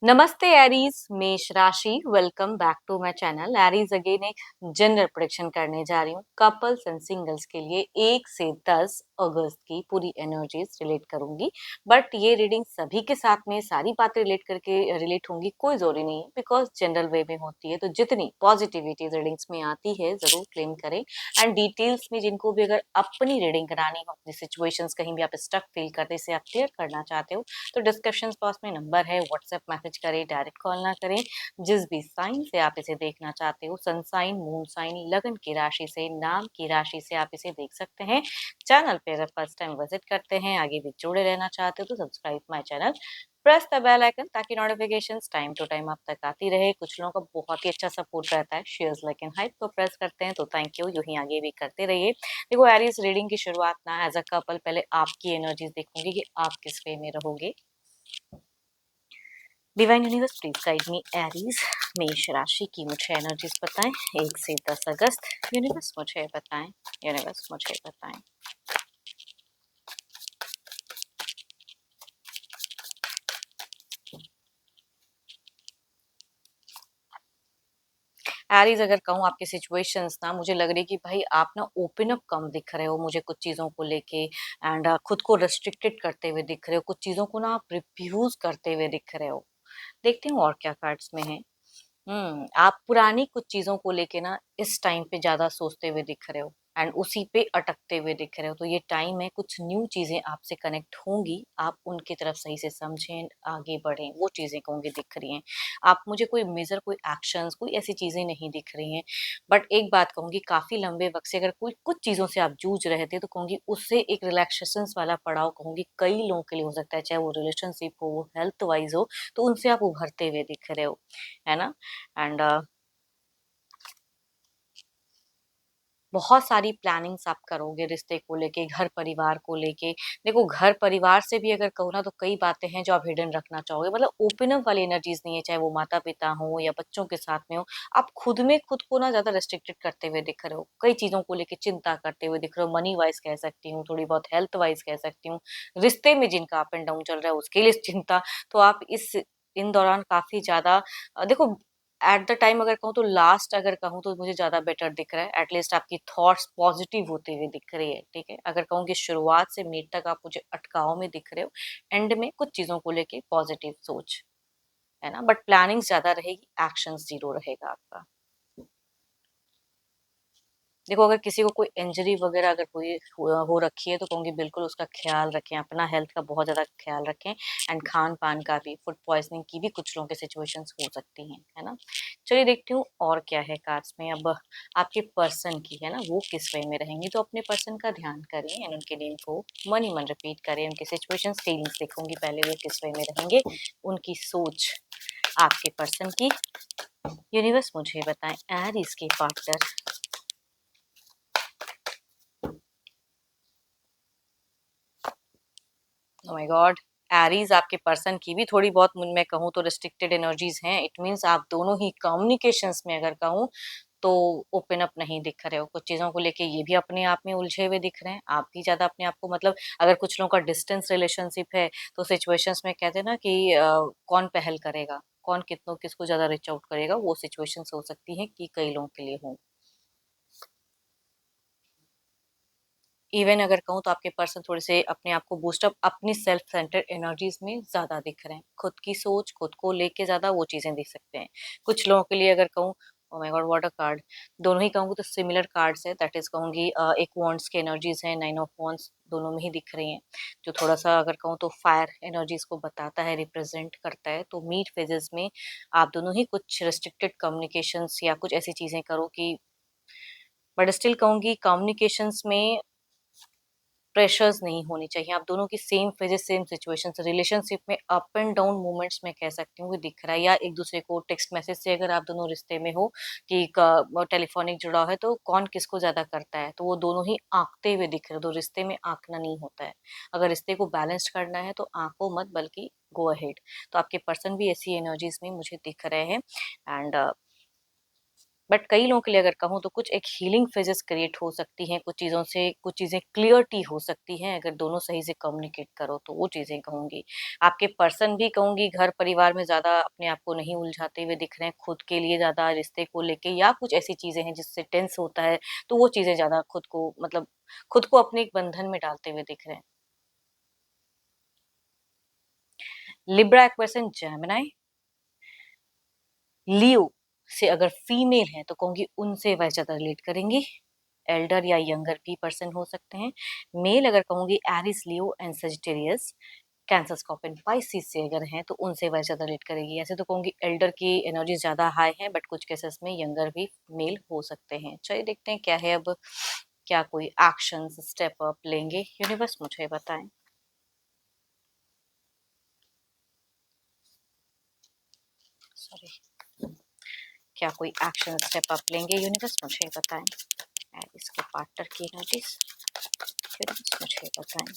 नमस्ते एरीज, मेष राशि। Welcome back to my channel. Aries again एक जनरल प्रेडिक्शन करने जा रही हूँ कपल्स एंड सिंगल्स के लिए 1 से 10 अगस्त की पूरी एनर्जीज रिलेट करूंगी। बट ये रीडिंग सभी के साथ में सारी बातें रिलेट करके रिलेट होंगी, कोई जरूरी नहीं है, बिकॉज जनरल वे में होती है। तो जितनी पॉजिटिविटी रीडिंग्स में आती है जरूर क्लेम करें। एंड डिटेल्स में जिनको भी अगर अपनी रीडिंग करानी हो, अपनी सिचुएशंस कहीं भी आप स्टक फील करते इसे आप क्लियर करना चाहते हो, तो डिस्क्रिप्शन बॉक्स में नंबर है, व्हाट्सएप मैसेज करें, डायरेक्ट कॉल ना करें। जिस भी साइन से आप इसे देखना चाहते हो, सन साइन, मून साइन, लगन की राशि से, नाम की राशि से आप इसे देख सकते हैं। चैनल पे अगर फर्स्ट टाइम विजिट करते हैं, आगे भी जुड़े रहना चाहते हो, तो subscribe my channel, press the bell icon ताकि नोटिफिकेशंस टाइम टू टाइम आप तक आती रहे। कुछ लोगों का बहुत ही अच्छा सपोर्ट रहता है, शेयर्स लाइक एंड हाइप को प्रेस करते हैं, तो थैंक यू, यूं ही आगे भी करते रहिए। देखो एरीज, रीडिंग की शुरुआत ना एज अ कपल पहले आपकी एनर्जीज देखूंगी कि आप किस वे में रहोगे। Divine universe please guide me Aries. मेष राशि की मुझे एनर्जीज बताएं 1 से 10 अगस्त। यूनिवर्स मुझे बताएं, यूनिवर्स मुझे बताएं। एरीज, अगर कहूँ आपकी सिचुएशंस ना, मुझे लग रही है कि भाई आप ना ओपन अप कम दिख रहे हो मुझे कुछ चीज़ों को लेके। एंड खुद को रेस्ट्रिक्टेड करते हुए दिख रहे हो, कुछ चीज़ों को ना आप रिफ्यूज करते हुए दिख रहे हो। देखती हूँ और क्या कार्ड्स में है। आप पुरानी कुछ चीज़ों को लेके ना इस टाइम पे ज़्यादा सोचते हुए दिख रहे हो एंड उसी पे अटकते हुए दिख रहे हो। तो ये टाइम है, कुछ न्यू चीज़ें आपसे कनेक्ट होंगी, आप उनकी तरफ सही से समझें, आगे बढ़ें, वो चीज़ें कहूँगी दिख रही हैं। आप मुझे कोई मेजर, कोई एक्शंस, कोई ऐसी चीज़ें नहीं दिख रही हैं। बट एक बात कहूँगी, काफ़ी लंबे वक़्त से अगर कोई कुछ चीज़ों से आप जूझ रहे थे, तो कहूँगी उससे एक रिलैक्सेशंस वाला पड़ाव कहूँगी कई लोगों के लिए हो सकता है, चाहे वो रिलेशनशिप हो, वो हेल्थ वाइज़ हो, तो उनसे आप उभरते हुए दिख रहे हो, है ना? एंड बहुत सारी प्लानिंग्स आप करोगे रिश्ते को लेके, घर परिवार को लेके। देखो, घर परिवार से भी अगर कहूँ ना, तो कई बातें हैं जो आप हिडन रखना चाहोगे, मतलब ओपन अप वाली एनर्जीज नहीं है, चाहे वो माता पिता हो या बच्चों के साथ में हो। आप खुद में खुद को ना ज्यादा रेस्ट्रिक्टेड करते हुए दिख रहे हो, कई चीजों को लेके चिंता करते हुए दिख रहे हो। मनी वाइज कह सकती हूँ, थोड़ी बहुत हेल्थ वाइज कह सकती हूँ, रिश्ते में जिनका अप एंड डाउन चल रहा है उसके लिए चिंता। तो आप इस इन दौरान काफी ज्यादा देखो, एट द टाइम अगर कहूँ तो लास्ट अगर कहूँ तो मुझे ज़्यादा बेटर दिख रहा है। एटलीस्ट आपकी थॉट्स पॉजिटिव होते हुए दिख रही है, ठीक है? अगर कहूँ कि शुरुआत से मिड तक आप मुझे अटकाव में दिख रहे हो, एंड में कुछ चीज़ों को लेके पॉजिटिव सोच, है ना? बट प्लानिंग ज़्यादा रहेगी, एक्शन ज़ीरो रहेगा आपका। देखो, अगर किसी को कोई इंजरी वगैरह अगर हुई हो रखी है, तो कहूँगी बिल्कुल उसका ख़्याल रखें, अपना हेल्थ का बहुत ज़्यादा ख़्याल रखें। एंड खान-पान का भी, फूड पॉइज़निंग की भी कुछ लोगों की सिचुएशंस हो सकती हैं, है ना? चलिए देखती हूँ और क्या है कार्ड्स में। अब आपके पर्सन की, है ना, वो किस वे में रहेंगी, तो अपने पर्सन का ध्यान करें एंड उनके नेम को मन ही मन रिपीट करें। उनकी सिचुएशंस, फीलिंग्स देखूँगी पहले वो किस वे में रहेंगे, उनकी सोच आपके पर्सन की। यूनिवर्स मुझे बताएँ एरीज़ के partner. Oh my God! Aries, आपके पर्सन की भी थोड़ी बहुत मुझ में कहूँ तो रिस्ट्रिक्टेड एनर्जीज़ हैं। इट मीन्स आप दोनों ही कम्युनिकेशंस में अगर कहूँ तो ओपन अप नहीं दिख रहे हो। कुछ चीज़ों को लेके ये भी अपने आप में उलझे हुए दिख रहे हैं। आप भी ज़्यादा अपने आप को, मतलब अगर कुछ लोगों का डिस्टेंस रिलेशनशिप है, तो सिचुएशंस में कहते हैं ना कि कौन पहल करेगा, कौन कितनों किसको ज़्यादा रीच आउट करेगा, वो सिचुएशंस हो सकती हैं कि कई लोगों के लिए हों। इवन अगर कहूँ तो आपके पर्सन थोड़े से अपने आप को बूस्ट अप, अपनी सेल्फ सेंटर्ड एनर्जीज में ज़्यादा दिख रहे हैं। खुद की सोच, खुद को लेके ज़्यादा वो चीज़ें दिख सकते हैं। कुछ लोगों के लिए अगर कहूँ, oh my God what a card! दोनों ही कहूँगी तो सिमिलर कार्ड्स है, दैट इज़ कहूँगी एक वांड्स की एनर्जीज है, 9 ऑफ वांड्स दोनों में ही दिख रही हैं। जो थोड़ा-सा अगर कहूँ तो फायर एनर्जीज को बताता है, रिप्रेजेंट करता है। तो मिड फेजेस में आप दोनों ही कुछ रिस्ट्रिक्टेड कम्युनिकेशंस या कुछ ऐसी चीज़ें करो कि, बट स्टिल कहूँगी कम्युनिकेशंस में प्रेशर्स नहीं होनी चाहिए। आप दोनों की same phases, same situations, relationship में अप एंड डाउन मोमेंट्स में कह सकती हूँ, वो दिख रहा है। या एक दूसरे को टेक्स्ट मैसेज से अगर आप दोनों रिश्ते में हो कि टेलीफोनिक जुड़ाव है, तो कौन किसको ज्यादा करता है, तो वो दोनों ही आंकते हुए दिख रहे हो। तो रिश्ते में आंकना नहीं होता है। अगर रिश्ते को बैलेंस करना है तो आंको मत, बल्कि गो अहेड। तो आपके पर्सन भी ऐसी एनर्जीज में मुझे दिख रहे हैं। एंड बट कई लोगों के लिए अगर कहूँ तो कुछ एक हीलिंग फेजेस क्रिएट हो सकती हैं, कुछ चीज़ों से कुछ चीज़ें क्लियरिटी हो सकती हैं अगर दोनों सही से कम्युनिकेट करो, तो वो चीज़ें कहूँगी। आपके पर्सन भी कहूँगी घर परिवार में ज़्यादा अपने आप को नहीं उलझाते हुए दिख रहे हैं, खुद के लिए ज़्यादा रिश्ते को लेके या कुछ ऐसी चीज़ें हैं जिससे टेंस होता है, तो वो चीज़ें ज़्यादा खुद को मतलब खुद को अपने एक बंधन में डालते हुए दिख रहे हैं। लिब्रा, एक्वेरियस एंड जेमिनी, लियो से अगर फीमेल है तो कहूँगी उनसे वह ज़्यादा रिलेट करेंगी। एल्डर या यंगर भी पर्सन हो सकते हैं। मेल अगर कहूँगी Aries, Leo and Sagittarius, Cancer, Scorpio, Pisces से अगर हैं तो उनसे वह ज़्यादा रिलेट करेगी। ऐसे तो कहूँगी एल्डर की एनर्जी ज़्यादा हाई है, बट कुछ केसेस में यंगर भी मेल हो सकते हैं। चलिए देखते हैं क्या है अब, क्या कोई एक्शंस स्टेप अप लेंगे यूनिवर्स, मुझे बताएं। सॉरी, क्या कोई एक्शन स्टेप अप लेंगे यूनिवर्स, मुझे बताएं। इसके पार्टनर की एनर्जीज यूनिवर्स, मुझे बताएं।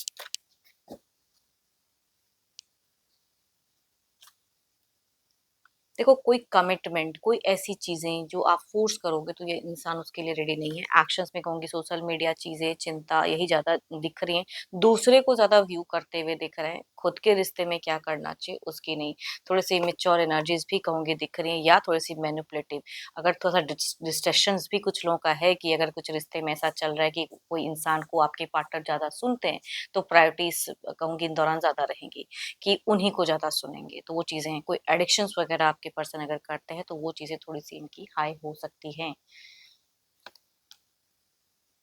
देखो, कोई कमिटमेंट, कोई ऐसी चीज़ें जो आप फ़ोर्स करोगे तो ये इंसान उसके लिए रेडी नहीं है। एक्शंस में कहूँगी सोशल मीडिया चीज़ें, चिंता यही ज़्यादा दिख रही हैं। दूसरे को ज़्यादा व्यू करते हुए दिख रहे हैं, खुद के रिश्ते में क्या करना चाहिए उसकी नहीं। थोड़ी-सी इमैच्योर एनर्जीज़ भी कहूँगी दिख रही हैं या थोड़ी-सी मैनिपुलेटिव। अगर थोड़ा-सा डिस्ट्रैक्शंस भी कुछ लोगों का है कि अगर कुछ रिश्ते में ऐसा चल रहा है कि कोई इंसान को आपके पार्टनर ज़्यादा सुनते हैं, तो प्रायोरिटीज़ कहूँगी इन दौरान ज़्यादा रहेंगी। कि उन्हीं को ज़्यादा सुनेंगे, तो वो चीज़ें हैं। कोई एडिक्शंस वगैरह आपके पर्सन अगर करते हैं, तो वो चीज़ें थोड़ी-सी इनकी हाई हो सकती हैं।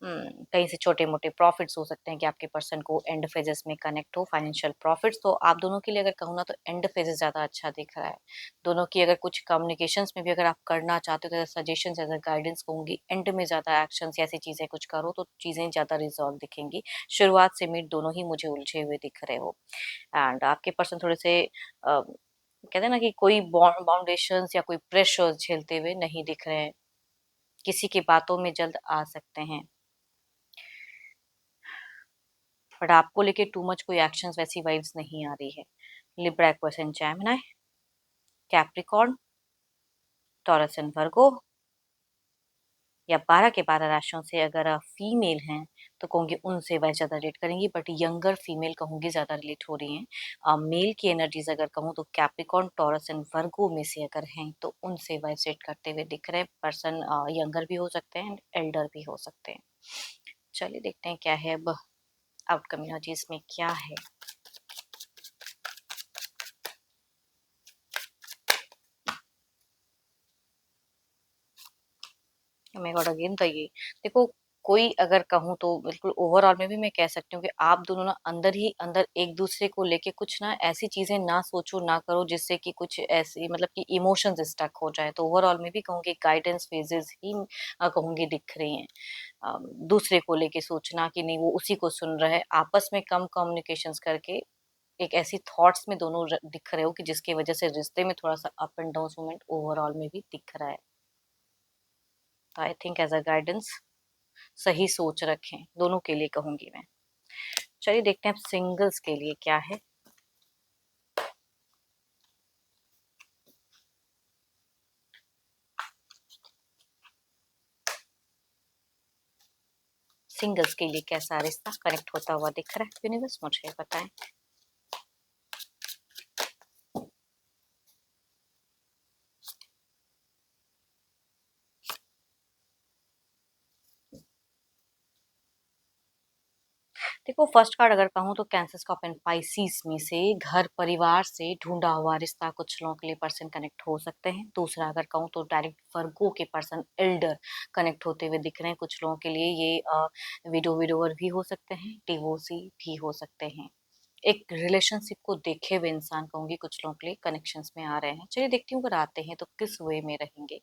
कहीं से छोटे-मोटे प्रॉफ़िट्स हो सकते हैं कि आपके पर्सन को एंड फेजेज़ में कनेक्ट हो, फाइनेंशियल प्रॉफ़िट्स। तो आप दोनों के लिए अगर कहूँ ना तो एंड फेजेज़ ज़्यादा अच्छा दिख रहा है। दोनों की अगर कुछ कम्युनिकेशंस में भी अगर आप करना चाहते हो, तो सजेशंस एज़ अ गाइडेंस कहूँगी, एंड में ज़्यादा एक्शंस या ऐसी चीज़ें कुछ करो, तो चीज़ें ज़्यादा रिज़ॉल्व दिखेंगी। शुरुआत से मिड दोनों ही मुझे उलझे हुए दिख रहे हो। एंड आपके पर्सन थोड़े से कहते हैं ना कि कोई बाउंडेशंस या कोई प्रेशर्स झेलते हुए नहीं दिख रहे हैं, किसी की बातों में जल्द आ सकते हैं, बट आपको लेके टू मच कोई एक्शंस वैसी वाइब्स नहीं आ रही है। Libra, Aquarius and Gemini, Capricorn, taurus and वर्गो या 12 के 12 राशियों से अगर आप फीमेल हैं तो कहूँगी उनसे वह ज़्यादा रिलेट करेंगी, बट यंगर फीमेल कहूँगी ज़्यादा रिलेट हो रही हैं। मेल की एनर्जीज अगर कहूँ तो कैप्रिकॉर्न, टॉरस एंड वर्गो में से अगर हैं तो उनसे वह सेट करते हुए दिख रहे हैं। पर्सन यंगर भी हो सकते हैं, एल्डर भी हो सकते हैं। चलिए देखते हैं क्या है अब, आउटकम एनर्जीज में क्या है। ओह माय गॉड, अगेन तो ये देखो, कोई अगर कहूँ तो बिल्कुल ओवरऑल में भी मैं कह सकती हूँ कि आप दोनों ना अंदर ही अंदर एक दूसरे को लेके कुछ ना ऐसी चीजें ना सोचो ना करो जिससे कि कुछ ऐसी मतलब कि इमोशंस स्टक हो जाए। तो ओवरऑल में भी कहूँगी गाइडेंस फेजेस ही कहूँगी दिख रही हैं। दूसरे को लेके सोचना कि नहीं वो उसी को सुन रहा है, आपस में कम कम्युनिकेशंस करके एक ऐसी थॉट्स में दोनों दिख रहे हो कि जिसकी वजह से रिश्ते में थोड़ा सा up and down moment overall में भी दिख रहा है। तो I think as a guidance सही सोच रखें, दोनों के लिए कहूँगी मैं। चलिए देखते हैं अब सिंगल्स के लिए क्या है। सिंगल्स के लिए कैसा रिश्ता कनेक्ट होता हुआ दिख रहा है यूनिवर्स, मुझे बताएं। देखो, फर्स्ट कार्ड अगर कहूँ तो कैंसर, स्कॉर्पियो एंड पाइसिस में से घर परिवार से ढूंढा हुआ रिश्ता कुछ लोगों के लिए पर्सन कनेक्ट हो सकते हैं। दूसरा अगर कहूँ तो डायरेक्ट वर्गो के पर्सन एल्डर कनेक्ट होते हुए दिख रहे हैं कुछ लोगों के लिए। ये विडोवर भी हो सकते हैं, डिवोर्सी भी हो सकते हैं। एक रिलेशनशिप को देखे हुए इंसान कहूंगी कुछ लोगों के लिए कनेक्शंस में आ रहे हैं। चलिए देखती हूँ अगर आते हैं तो किस वे में रहेंगे।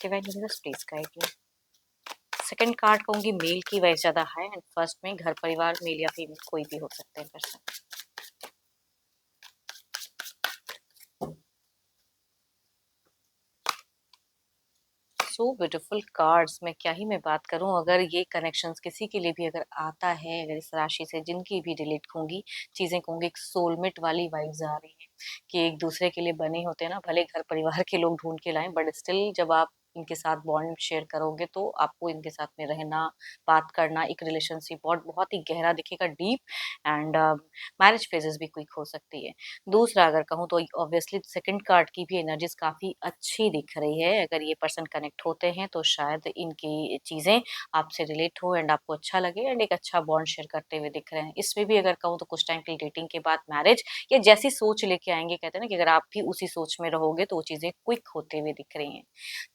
Divine universe please guide me. Second card कहूंगी मेल की वैसे ज्यादा है, एंड फर्स्ट में घर परिवार मेल या फीमेल कोई भी हो सकते हैं पर्सन। So beautiful cards. मैं बात करूं, अगर ये कनेक्शंस किसी के लिए भी अगर आता है, अगर इस राशि से जिनकी भी रिलेट होंगी चीजें, कहूंगी एक सोलमेट वाली वाइब्स आ रही है कि एक दूसरे के लिए बने होते हैं ना, भले घर परिवार के लोग ढूंढ के लाएं, बट स्टिल जब आप इनके साथ बॉन्ड शेयर करोगे तो आपको इनके साथ में रहना, बात करना, एक रिलेशनशिप बहुत बहुत ही गहरा दिखेगा, डीप। एंड मैरिज फेजेस भी क्विक हो सकती है। दूसरा अगर कहूँ तो ऑब्वियसली सेकंड कार्ड की भी एनर्जीज काफी अच्छी दिख रही है। अगर ये पर्सन कनेक्ट होते हैं तो शायद इनकी चीजें आपसे रिलेट हो एंड आपको अच्छा लगे एंड एक अच्छा बॉन्ड शेयर करते हुए दिख रहे हैं। इसमें भी अगर कहूँ तो कुछ टाइम की डेटिंग के बाद मैरिज या जैसी सोच लेके आएंगे, कहते हैं ना कि अगर आप भी उसी सोच में रहोगे तो वो चीजें क्विक होते हुए दिख रही हैं।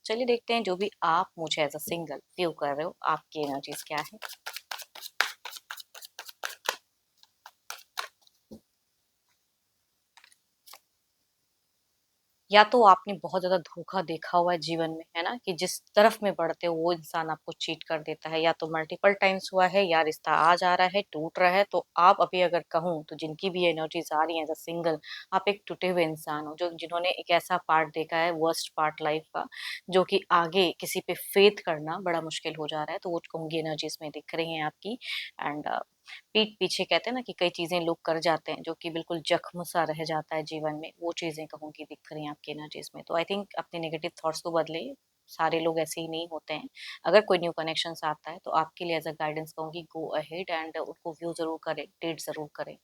चलिए देखते हैं जो भी आप मुझे एज अ सिंगल व्यू कर रहे हो, आपकी एनर्जीज क्या है। या तो आपने बहुत ज़्यादा धोखा देखा हुआ है जीवन में, है ना? कि जिस तरफ में बढ़ते हो वो इंसान आपको चीट कर देता है, या तो मल्टीपल टाइम्स हुआ है या रिश्ता आ जा रहा है, टूट रहा है। तो आप अभी अगर कहूँ तो जिनकी भी एनर्जीज आ रही हैं एज़ अ सिंगल, आप एक टूटे हुए इंसान हो जो जिन्होंने एक ऐसा पार्ट देखा है, वर्स्ट पार्ट लाइफ का, जो कि आगे किसी पे फेथ करना बड़ा मुश्किल हो जा रहा है। तो वो कहूँगी एनर्जीज में दिख रही हैं आपकी। एंड पीठ पीछे कहते हैं ना कि कई चीजें लोग कर जाते हैं जो कि बिल्कुल जख्म सा रह जाता है जीवन में, वो चीजें कहूँगी दिख रही हैं आपकी एनर्जीज में। तो आई थिंक अपने नेगेटिव थॉट्स को बदले, सारे लोग ऐसे ही नहीं होते हैं। अगर कोई न्यू कनेक्शंस आता है तो आपके लिए एज अ गाइडेंस कहूँगी गो अहेड एंड उनको व्यू जरूर करें, डेट जरूर करें।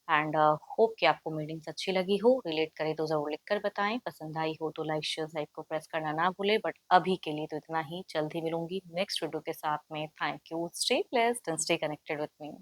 एंड होप कि आपको मीटिंग्स अच्छी लगी हो, रिलेट करे तो जरूर लिख कर बताएं, पसंद आई हो तो लाइक शेयर साइट को प्रेस करना ना भूले। बट अभी के लिए तो इतना ही, जल्द ही मिलूंगी नेक्स्ट वीडियो के साथ में। Thank you, stay blessed and stay connected with me.